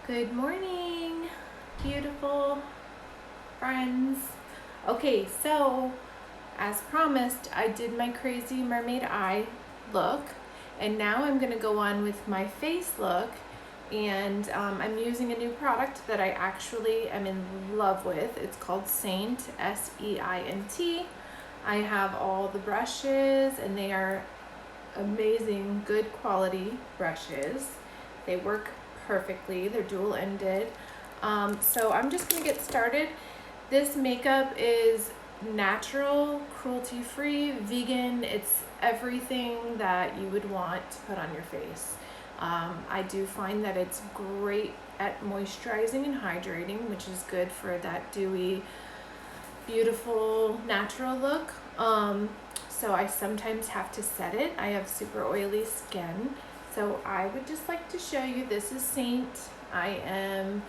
Good morning, beautiful friends. Okay, so as promised, I did my crazy mermaid eye look, and now I'm gonna go on with my face look. And I'm using a new product that I actually am in love with. It's called Seint, S-E-I-N-T. I have all the brushes, and they are amazing, good quality brushes. They work perfectly. They're dual ended. So I'm just gonna get started. This makeup is natural, cruelty free, vegan. It's everything that you would want to put on your face. I do find that it's great at moisturizing and hydrating, which is good for that dewy, beautiful, natural look. So I sometimes have to set it. I have super oily skin. So I would just like to show you, this is Seint. I am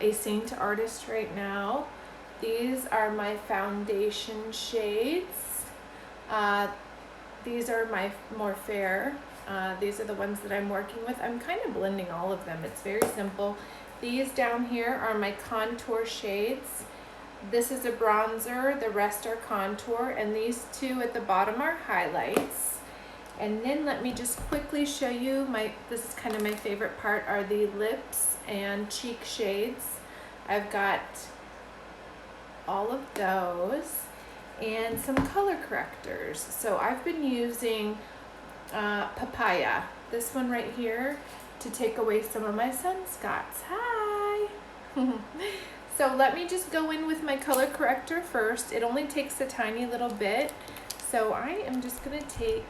a Seint artist right now. These are my foundation shades. These are my more fair. These are the ones that I'm working with. I'm kind of blending all of them. It's very simple. These down here are my contour shades. This is a bronzer, the rest are contour, and these two at the bottom are highlights. And then let me just quickly show you this is kind of my favorite part, are the lips and cheek shades. I've got all of those and some color correctors. So I've been using papaya, this one right here, to take away some of my sunspots. Hi! So let me just go in with my color corrector first. It only takes a tiny little bit. So I am just gonna take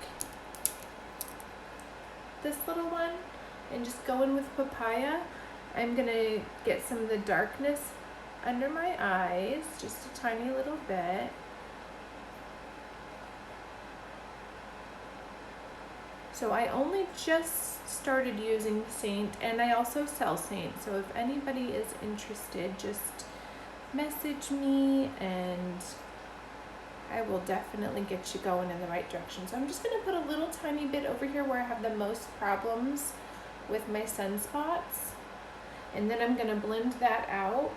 this little one and just go in with papaya. I'm gonna get some of the darkness under my eyes, just a tiny little bit. So I only just started using Seint, and I also sell Seint. So if anybody is interested, just message me and I will definitely get you going in the right direction. So I'm just gonna put a little tiny bit over here where I have the most problems with my sunspots. And then I'm gonna blend that out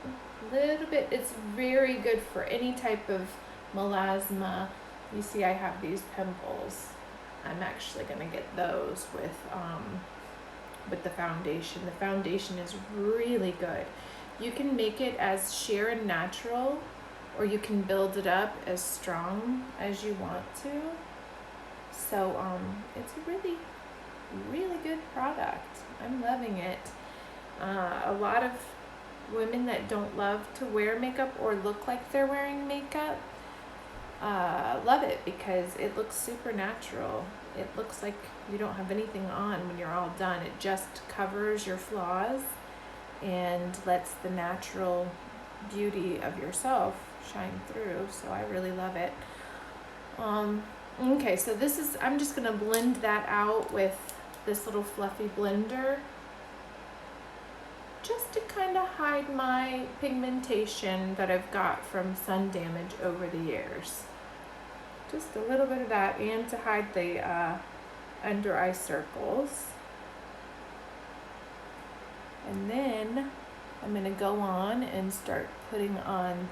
a little bit. It's very good for any type of melasma. You see I have these pimples. I'm actually gonna get those with the foundation. The foundation is really good. You can make it as sheer and natural, or you can build it up as strong as you want to. So it's a really, really good product. I'm loving it. A lot of women that don't love to wear makeup or look like they're wearing makeup love it because it looks super natural. It looks like you don't have anything on when you're all done. It just covers your flaws and lets the natural beauty of yourself shine through. So I really love it. Okay, so I'm just gonna blend that out with this little fluffy blender just to kind of hide my pigmentation that I've got from sun damage over the years. Just a little bit of that, and to hide the under eye circles. And then I'm gonna go on and start putting on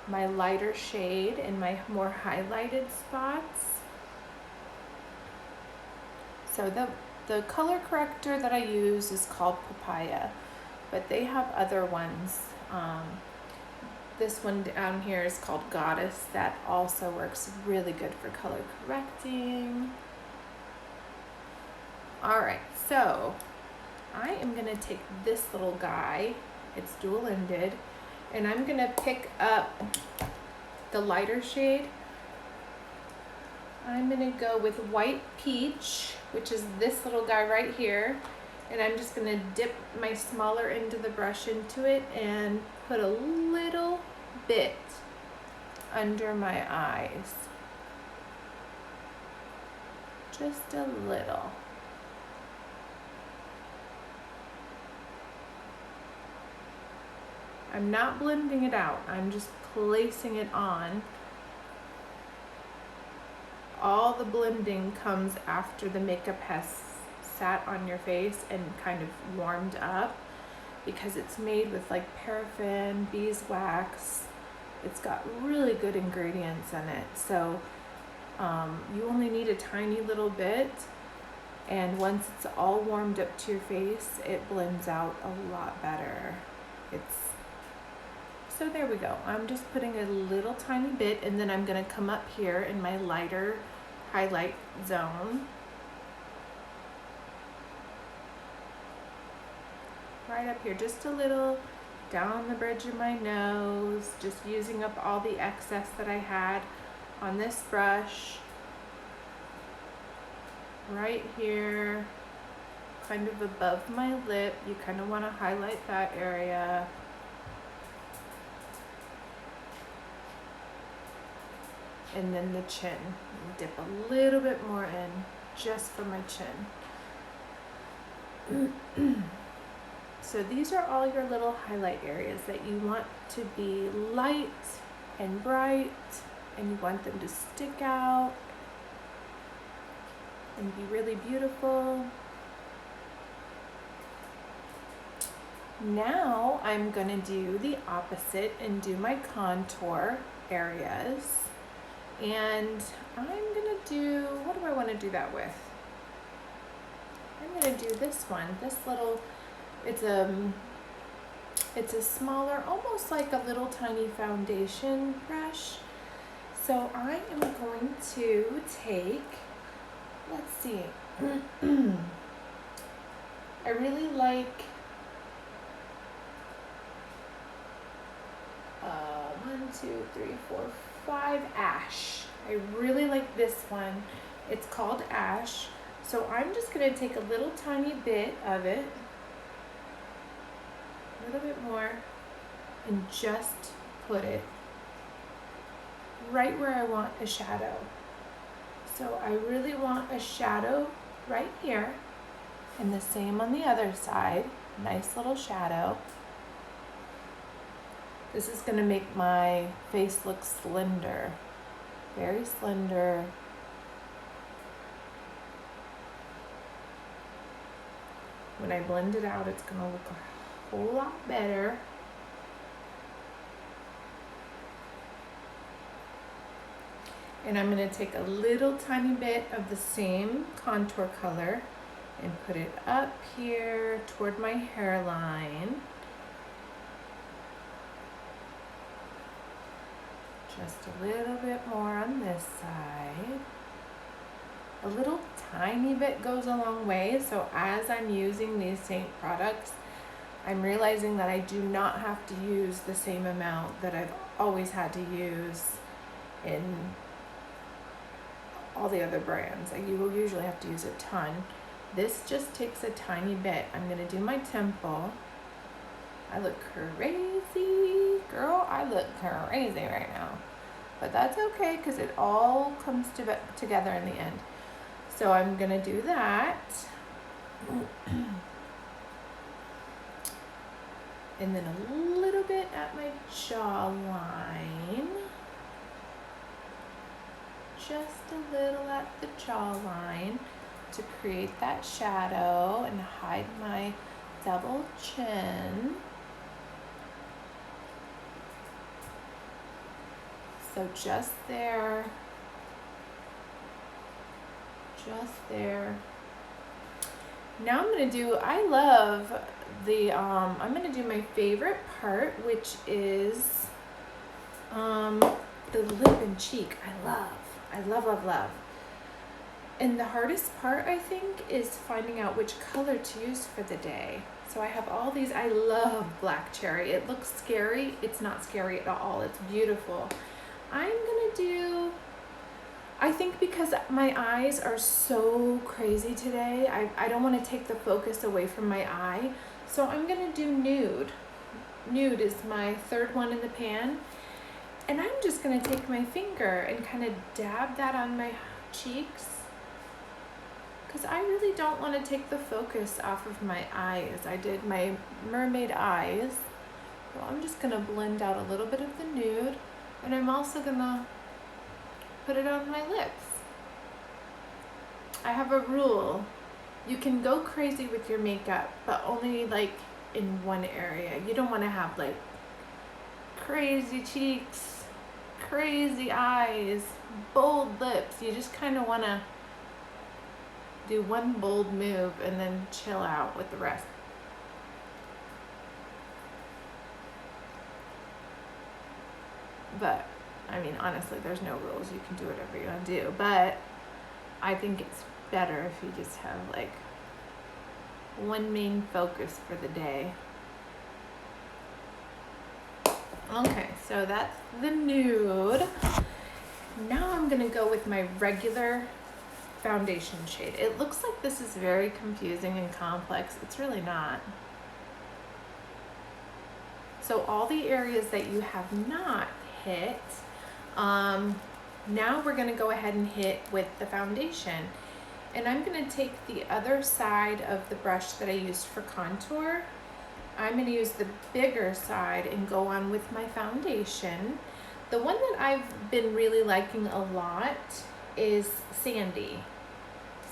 my lighter shade in my more highlighted spots. So the color corrector that I use is called Papaya, but they have other ones. This one down here is called Goddess. That also works really good for color correcting. All right, so I am gonna take this little guy, it's dual ended, and I'm gonna pick up the lighter shade. I'm gonna go with White Peach, which is this little guy right here. And I'm just gonna dip my smaller end of the brush into it and put a little bit under my eyes. Just a little. I'm not blending it out, I'm just placing it on. All the blending comes after the makeup has sat on your face and kind of warmed up. because it's made with like paraffin, beeswax. It's got really good ingredients in it. So you only need a tiny little bit, and once it's all warmed up to your face, it blends out a lot better. So there we go. I'm just putting a little tiny bit, and then I'm gonna come up here in my lighter highlight zone. Right up here, just a little down the bridge of my nose, just using up all the excess that I had on this brush. Right here, kind of above my lip. You kind of want to highlight that area. And then the chin. Dip a little bit more in, just for my chin. So these are all your little highlight areas that you want to be light and bright, and you want them to stick out and be really beautiful. Now I'm gonna do the opposite and do my contour areas. And I'm gonna do, what do I wanna do that with? I'm gonna do this one, this little, it's a smaller, almost like a little tiny foundation brush. So I am going to take, let's see, I really like 5 ash. I really like this one. It's called ash. So I'm just gonna take a little tiny bit of it, a little bit more, and just put it right where I want a shadow. So I really want a shadow right here, and the same on the other side. Nice little shadow. This is gonna make my face look slender, very slender. When I blend it out, it's gonna look a whole lot better. And I'm gonna take a little tiny bit of the same contour color and put it up here toward my hairline. Just a little bit more on this side. A little tiny bit goes a long way. So as I'm using these Seint products, I'm realizing that I do not have to use the same amount that I've always had to use in all the other brands. You will usually have to use a ton. This just takes a tiny bit. I'm gonna do my temple. I look crazy. Girl, I look crazy right now. But that's okay, because it all comes together in the end. So I'm gonna do that. And then a little bit at my jawline. Just a little at the jawline to create that shadow and hide my double chin. So just there, just there. Now I'm gonna do, I love the, I'm gonna do my favorite part, which is the lip and cheek. I love. And the hardest part, I think, is finding out which color to use for the day. So I have all these. I love black cherry. It looks scary. It's not scary at all. It's beautiful. I'm gonna do, I think because my eyes are so crazy today, I don't want to take the focus away from my eye. So I'm gonna do nude. Nude is my third one in the pan. And I'm just gonna take my finger and kind of dab that on my cheeks, because I really don't want to take the focus off of my eyes. I did my mermaid eyes. So I'm just gonna blend out a little bit of the nude, and I'm also gonna put it on my lips. I have a rule. You can go crazy with your makeup, but only like in one area. You don't want to have like crazy cheeks, crazy eyes, bold lips. You just kind of want to do one bold move and then chill out with the rest. But I mean, honestly, there's no rules. You can do whatever you want to do. But I think it's better if you just have like one main focus for the day. Okay, so that's the nude. Now I'm gonna go with my regular foundation shade. It looks like this is very confusing and complex. It's really not. So all the areas that you have not hit, now we're gonna go ahead and hit with the foundation. And I'm gonna take the other side of the brush that I used for contour. I'm gonna use the bigger side and go on with my foundation. The one that I've been really liking a lot is Sandy.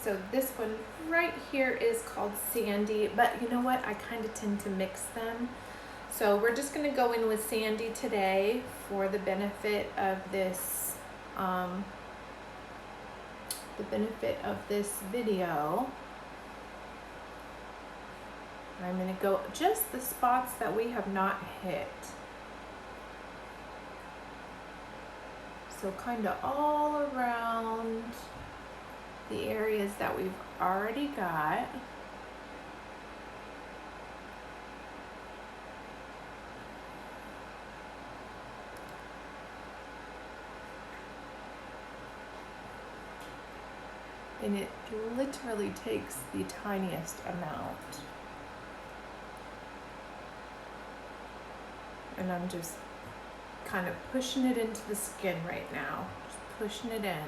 So this one right here is called Sandy, but you know what? I kind of tend to mix them. So we're just gonna go in with Sandy today for the benefit of this, video. I'm gonna go just the spots that we have not hit. So kind of all around the areas that we've already got. And it literally takes the tiniest amount. And I'm just kind of pushing it into the skin right now. Just pushing it in.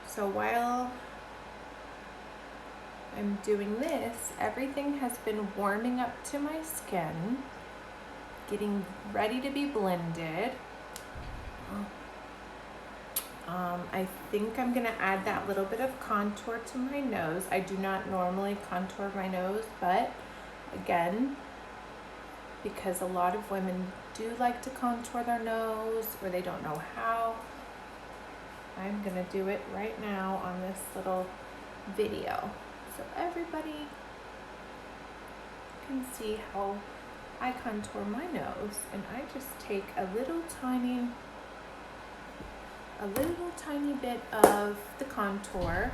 So while I'm doing this, everything has been warming up to my skin, getting ready to be blended. I think I'm gonna add that little bit of contour to my nose. I do not normally contour my nose, but again, because a lot of women do like to contour their nose or they don't know how, I'm gonna do it right now on this little video. So everybody can see how I contour my nose, and I just take a little tiny bit of the contour,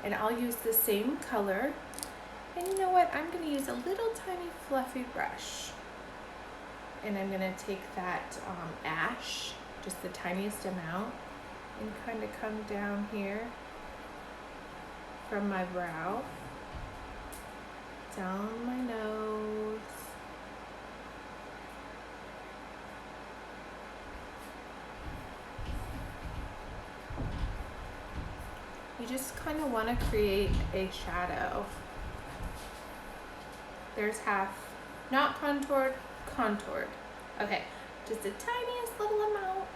and I'll use the same color. And you know what? I'm gonna use a little tiny fluffy brush, and I'm gonna take that ash, just the tiniest amount, and kind of come down here from my brow, down my nose, you just kind of want to create a shadow. There's half, not contoured, contoured. Okay, just the tiniest little amount.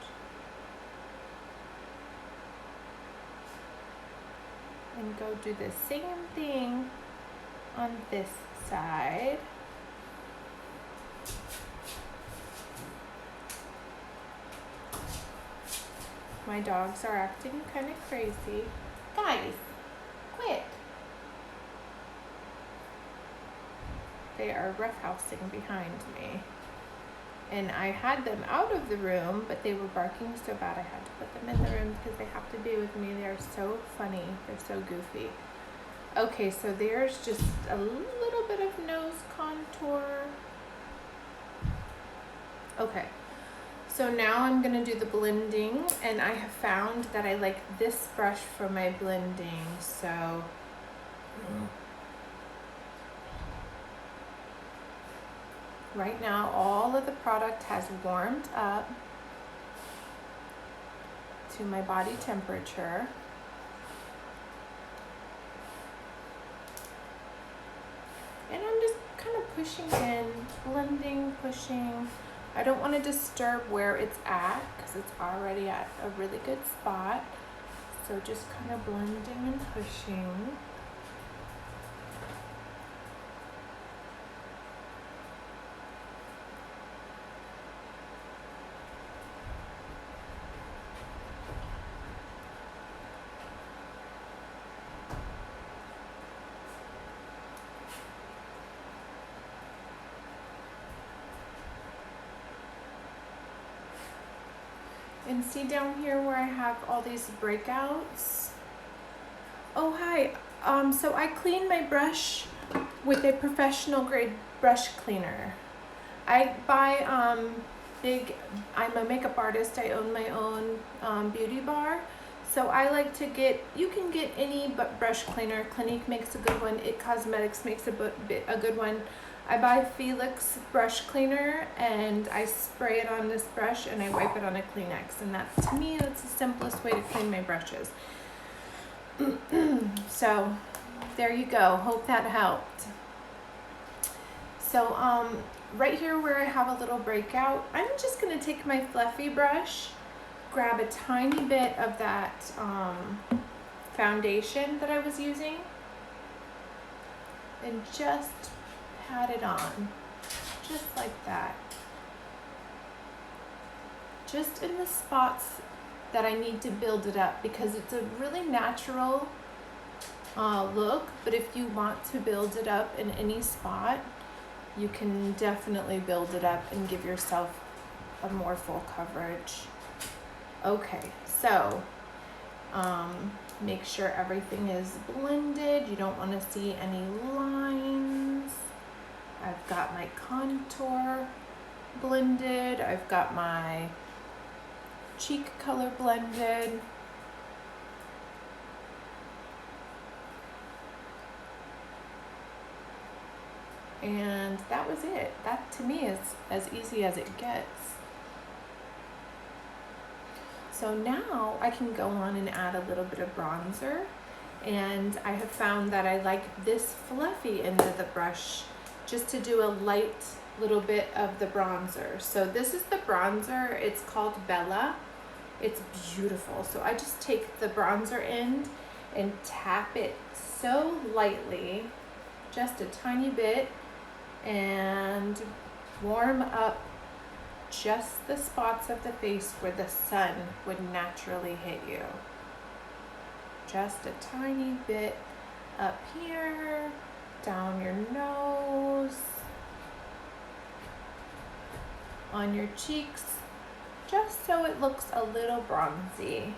And go do the same thing on this side. My dogs are acting kind of crazy. Guys, quit. They are roughhousing behind me. And I had them out of the room, but they were barking so bad I had to put them in the room because they have to be with me. They're so funny. They're so goofy. Okay, so there's just a little bit of nose contour. Okay, so now I'm gonna do the blending, and I have found that I like this brush for my blending, so right now, all of the product has warmed up to my body temperature. And I'm just kind of pushing in, blending, pushing. I don't want to disturb where it's at because it's already at a really good spot. So just kind of blending and pushing. And see down here where I have all these breakouts? Oh, hi. So I clean my brush with a professional grade brush cleaner. I buy I'm a makeup artist. I own my own beauty bar. So I like to get, you can get any but brush cleaner. Clinique makes a good one. It Cosmetics makes a good one. I buy Felix brush cleaner and I spray it on this brush and I wipe it on a Kleenex, and that, to me, that's the simplest way to clean my brushes. So there you go. Hope that helped. So right here where I have a little breakout, I'm just going to take my fluffy brush, grab a tiny bit of that foundation that I was using, and just pat it on, just like that. Just in the spots that I need to build it up, because it's a really natural look, but if you want to build it up in any spot, you can definitely build it up and give yourself a more full coverage. Okay, so make sure everything is blended. You don't want to see any lines. I've got my contour blended. I've got my cheek color blended. And that was it. That to me is as easy as it gets. So now I can go on and add a little bit of bronzer. And I have found that I like this fluffy end of the brush just to do a light little bit of the bronzer. So this is the bronzer. It's called Bella. It's beautiful. So I just take the bronzer end and tap it so lightly, just a tiny bit, and warm up just the spots of the face where the sun would naturally hit you. Just a tiny bit up here, down your nose, on your cheeks, just so it looks a little bronzy.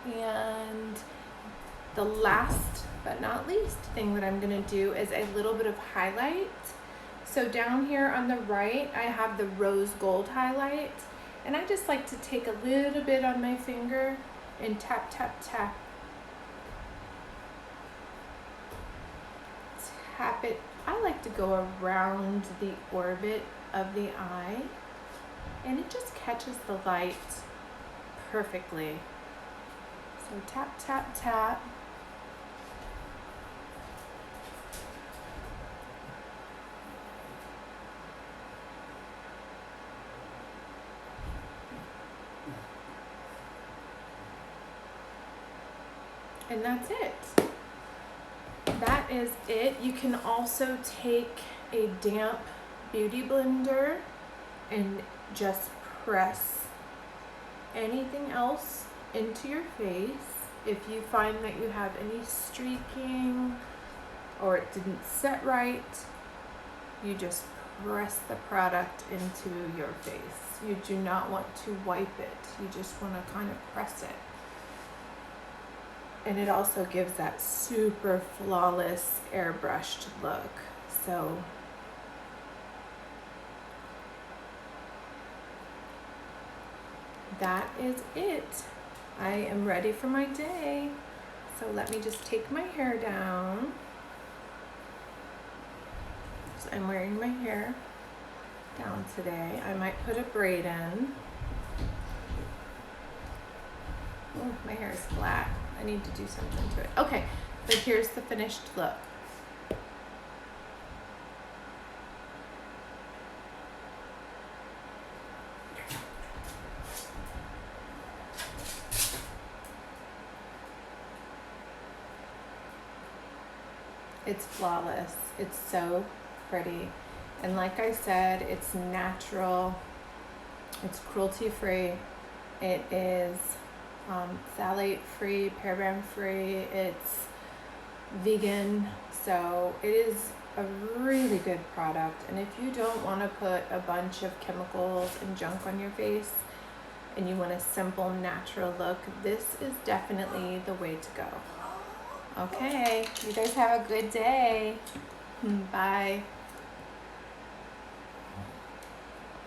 And the last but not least thing that I'm going to do is a little bit of highlight. So down here on the right, I have the rose gold highlight, and I just like to take a little bit on my finger and tap, tap, tap. Tap it. I like to go around the orbit of the eye, and it just catches the light perfectly. So tap, tap, tap. And that's it. That is it. You can also take a damp beauty blender and just press anything else into your face. If you find that you have any streaking or it didn't set right, you just press the product into your face. You do not want to wipe it. You just want to kind of press it. And it also gives that super flawless airbrushed look. So that is it. I am ready for my day. So let me just take my hair down. So I'm wearing my hair down today. I might put a braid in. Oh, my hair is flat. I need to do something to it. Okay, but here's the finished look. It's flawless. It's so pretty. And like I said, it's natural. It's cruelty free. It is phthalate free, paraben free. It's vegan. So it is a really good product. And if you don't want to put a bunch of chemicals and junk on your face and you want a simple, natural look, this is definitely the way to go. Okay, you guys have a good day. Bye.